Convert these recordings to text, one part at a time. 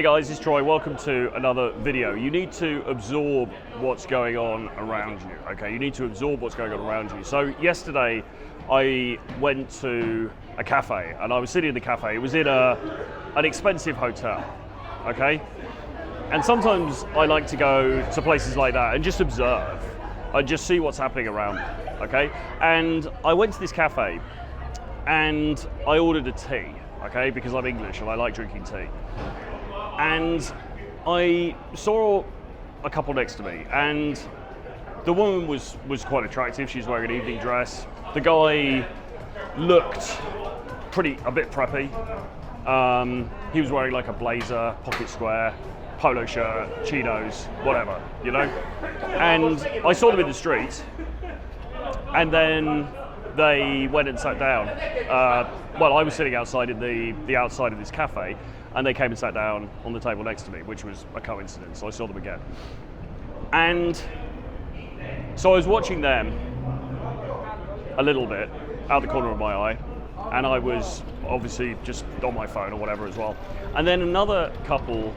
Hey guys, it's Troy. Welcome to another video. You need to absorb what's going on around you, okay? You need to absorb what's going on around you. So yesterday I went to a cafe and I was sitting in the cafe. It was in an expensive hotel, okay? And sometimes I like to go to places like that and just observe and just see what's happening around me, okay? And I went to this cafe and I ordered a tea, okay? Because I'm English and I like drinking tea. And I saw a couple next to me, and the woman was quite attractive. She was wearing an evening dress. The guy looked a bit preppy. He was wearing like a blazer, pocket square, polo shirt, chinos, whatever, you know? And I saw them in the street, and then they went and sat down. Well, I was sitting outside in the outside of this cafe, and they came and sat down on the table next to me, which was a coincidence. So I saw them again. And so I was watching them a little bit out the corner of my eye, and I was obviously just on my phone or whatever as well. And then another couple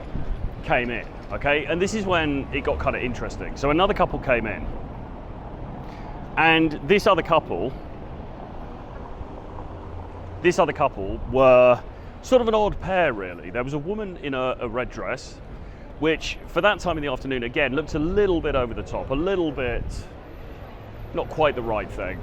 came in, okay? And this is when it got kind of interesting. So another couple came in, and this other couple were sort of an odd pair, really. There was a woman in a red dress, which for that time in the afternoon, again, looked a little bit over the top, a little bit, not quite the right thing,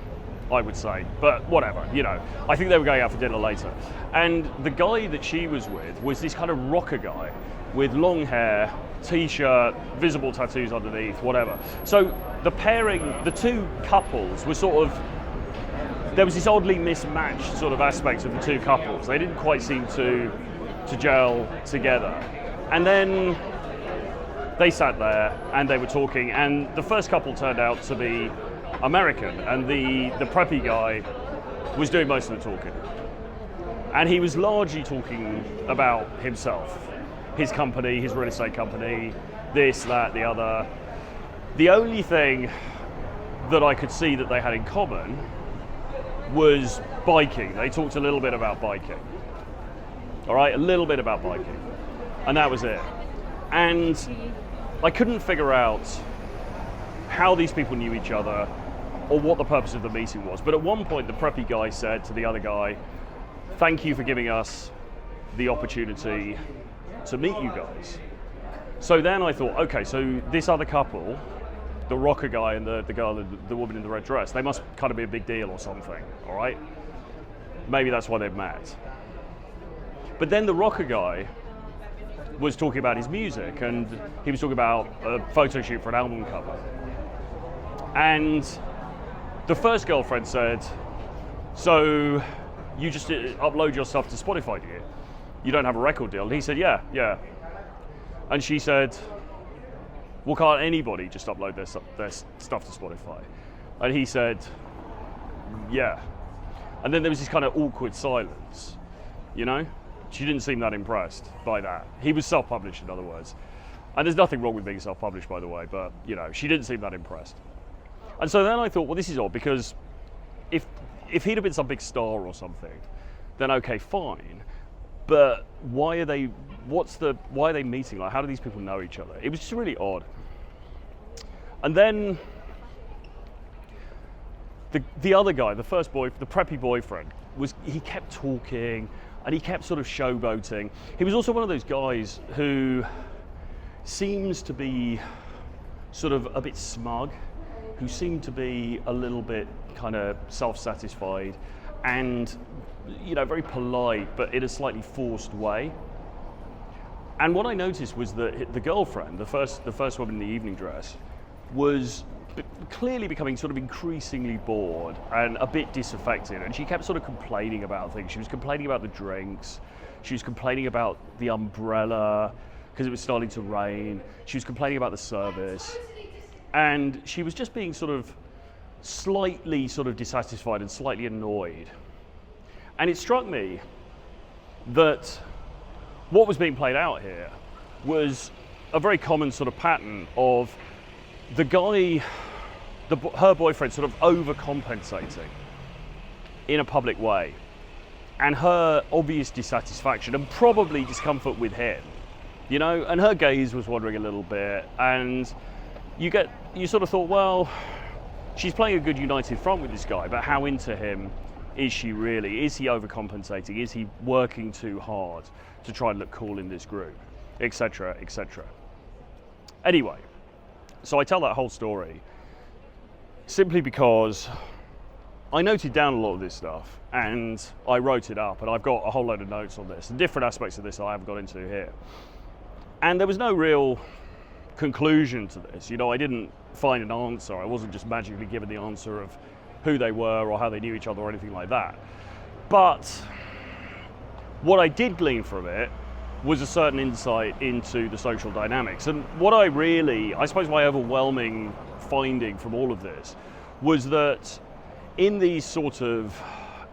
I would say, but whatever, you know. I think they were going out for dinner later. And the guy that she was with was this kind of rocker guy with long hair, t-shirt, visible tattoos underneath, whatever. So the pairing, the two couples were sort of, there was this oddly mismatched sort of aspect of the two couples. They didn't quite seem to gel together. And then they sat there and they were talking, and the first couple turned out to be American, and the preppy guy was doing most of the talking. And he was largely talking about himself, his company, his real estate company, this, that, the other. The only thing that I could see that they had in common was biking. They talked a little bit about biking. All right, a little bit about biking. And that was it. And I couldn't figure out how these people knew each other or what the purpose of the meeting was. But at one point, the preppy guy said to the other guy, "Thank you for giving us the opportunity to meet you guys." So then I thought, okay, so this other couple, the rocker guy and the girl, the woman in the red dress, they must kind of be a big deal or something, all right? Maybe that's why they've met. But then the rocker guy was talking about his music, and he was talking about a photo shoot for an album cover. And the first girlfriend said, "So you just upload your stuff to Spotify, do you? You don't have a record deal?" And he said, yeah. And she said, "Well, can't anybody just upload their stuff to Spotify?" And he said, "Yeah." And then there was this kind of awkward silence, you know? She didn't seem that impressed by that. He was self-published, in other words. And there's nothing wrong with being self-published, by the way, but, you know, she didn't seem that impressed. And so then I thought, well, this is odd, because if he'd have been some big star or something, then okay, fine. But why are they meeting? Like, how do these people know each other? It was just really odd. And then the other guy, the preppy boyfriend, he kept talking and he kept sort of showboating. He was also one of those guys who seems to be sort of a bit smug, who seemed to be a little bit kind of self-satisfied and, you know, very polite, but in a slightly forced way. And what I noticed was that the girlfriend, the first woman in the evening dress, was clearly becoming sort of increasingly bored and a bit disaffected, and she kept sort of complaining about things. She was complaining about the drinks, she was complaining about the umbrella because it was starting to rain, she was complaining about the service, and she was just being sort of slightly sort of dissatisfied and slightly annoyed. And it struck me that what was being played out here was a very common sort of pattern of the guy, her boyfriend, sort of overcompensating in a public way, and her obvious dissatisfaction and probably discomfort with him you know, and her gaze was wandering a little bit, and you sort of thought, well, she's playing a good united front with this guy, but how into him is she really? Is he overcompensating? Is he working too hard to try and look cool in this group, etc., etc. Anyway, so I tell that whole story simply because I noted down a lot of this stuff and I wrote it up, and I've got a whole load of notes on this and different aspects of this that I haven't got into here. And there was no real conclusion to this. You know, I didn't find an answer. I wasn't just magically given the answer of who they were or how they knew each other or anything like that. But what I did glean from it was a certain insight into the social dynamics. And what I suppose my overwhelming finding from all of this was that in these sort of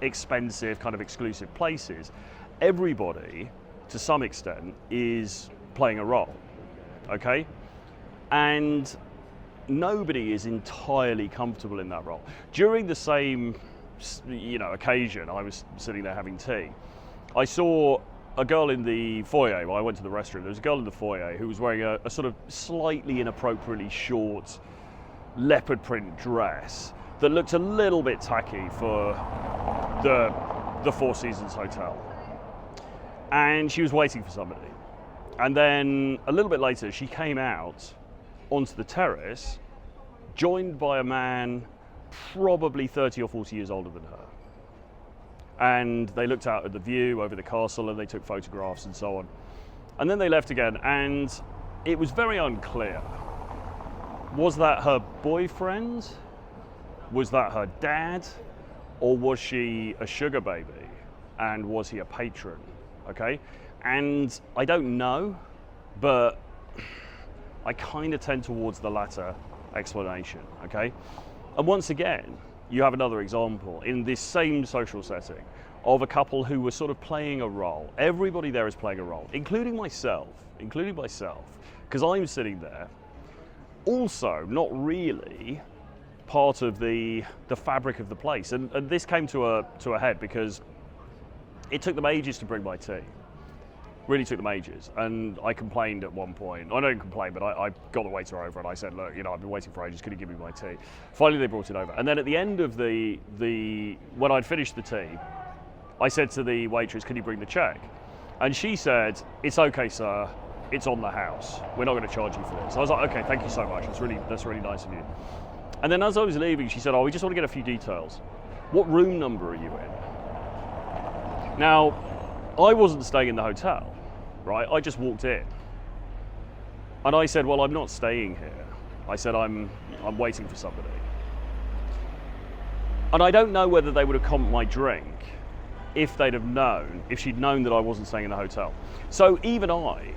expensive, kind of exclusive places, everybody, to some extent, is playing a role, okay? And nobody is entirely comfortable in that role. During the same, you know, occasion, I was sitting there having tea. I saw a girl in the foyer. Well, I went to the restroom. There was a girl in the foyer who was wearing a sort of slightly inappropriately short leopard print dress that looked a little bit tacky for the Four Seasons Hotel. And she was waiting for somebody. And then a little bit later, she came out onto the terrace, joined by a man probably 30 or 40 years older than her. And they looked out at the view over the castle and they took photographs and so on. And then they left again, and it was very unclear. Was that her boyfriend? Was that her dad? Or was she a sugar baby? And was he a patron? Okay? And I don't know, but I kind of tend towards the latter explanation, okay? And once again, you have another example in this same social setting of a couple who were sort of playing a role. Everybody there is playing a role, including myself, because I'm sitting there, also not really part of the fabric of the place. And this came to a head because it took them ages to bring my tea. Really took them ages, and I complained at one point. I don't complain, but I got the waiter over and I said, look, you know, I've been waiting for ages, could you give me my tea? Finally they brought it over, and then at the end of when I'd finished the tea, I said to the waitress, can you bring the check? And she said, it's okay, sir, it's on the house, we're not going to charge you for this. I was like, okay, thank you so much, that's really nice of you. And then as I was leaving, she said, oh, we just want to get a few details. What room number are you in? Now, I wasn't staying in the hotel. Right, I just walked in, and I said, "Well, I'm not staying here." I said, "I'm waiting for somebody," and I don't know whether they would have comped my drink if she'd known that I wasn't staying in the hotel. So even I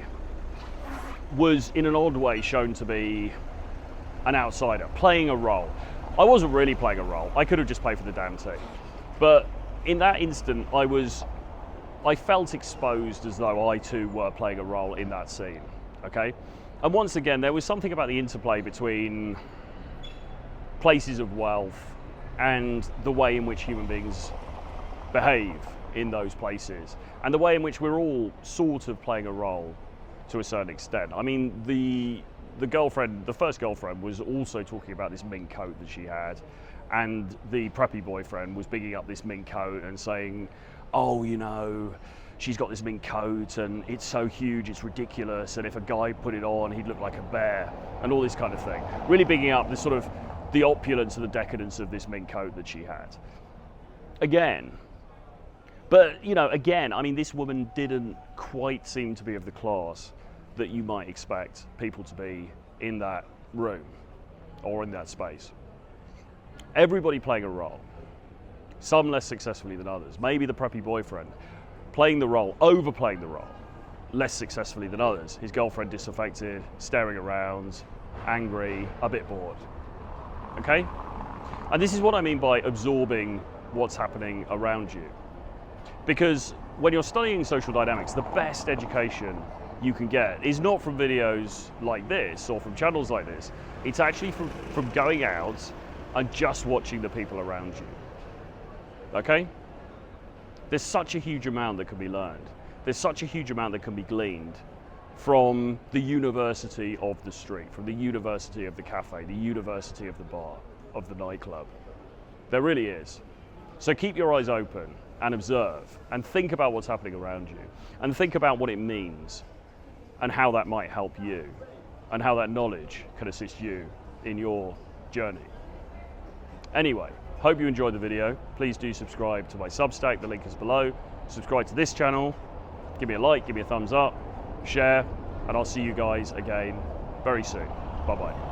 was, in an odd way, shown to be an outsider, playing a role. I wasn't really playing a role. I could have just paid for the damn tea, but in that instant, I felt exposed as though I too were playing a role in that scene, okay? And once again, there was something about the interplay between places of wealth and the way in which human beings behave in those places, and the way in which we're all sort of playing a role to a certain extent. I mean, the first girlfriend was also talking about this mink coat that she had, and the preppy boyfriend was bigging up this mink coat and saying, oh, you know, she's got this mink coat and it's so huge, it's ridiculous, and if a guy put it on, he'd look like a bear, and all this kind of thing. Really bigging up this sort of the opulence and the decadence of this mink coat that she had. Again, I mean, this woman didn't quite seem to be of the class that you might expect people to be in that room or in that space. Everybody playing a role. Some less successfully than others. Maybe the preppy boyfriend playing the role, overplaying the role, less successfully than others. His girlfriend disaffected, staring around, angry, a bit bored. Okay? And this is what I mean by absorbing what's happening around you. Because when you're studying social dynamics, the best education you can get is not from videos like this or from channels like this. It's actually from going out and just watching the people around you. Okay? There's such a huge amount that can be learned. There's such a huge amount that can be gleaned from the university of the street, from the university of the cafe, the university of the bar, of the nightclub. There really is. So keep your eyes open and observe and think about what's happening around you and think about what it means and how that might help you and how that knowledge can assist you in your journey. Anyway, hope you enjoyed the video. Please do subscribe to my Substack, the link is below. Subscribe to this channel, give me a like, give me a thumbs up, share, and I'll see you guys again very soon. Bye-bye.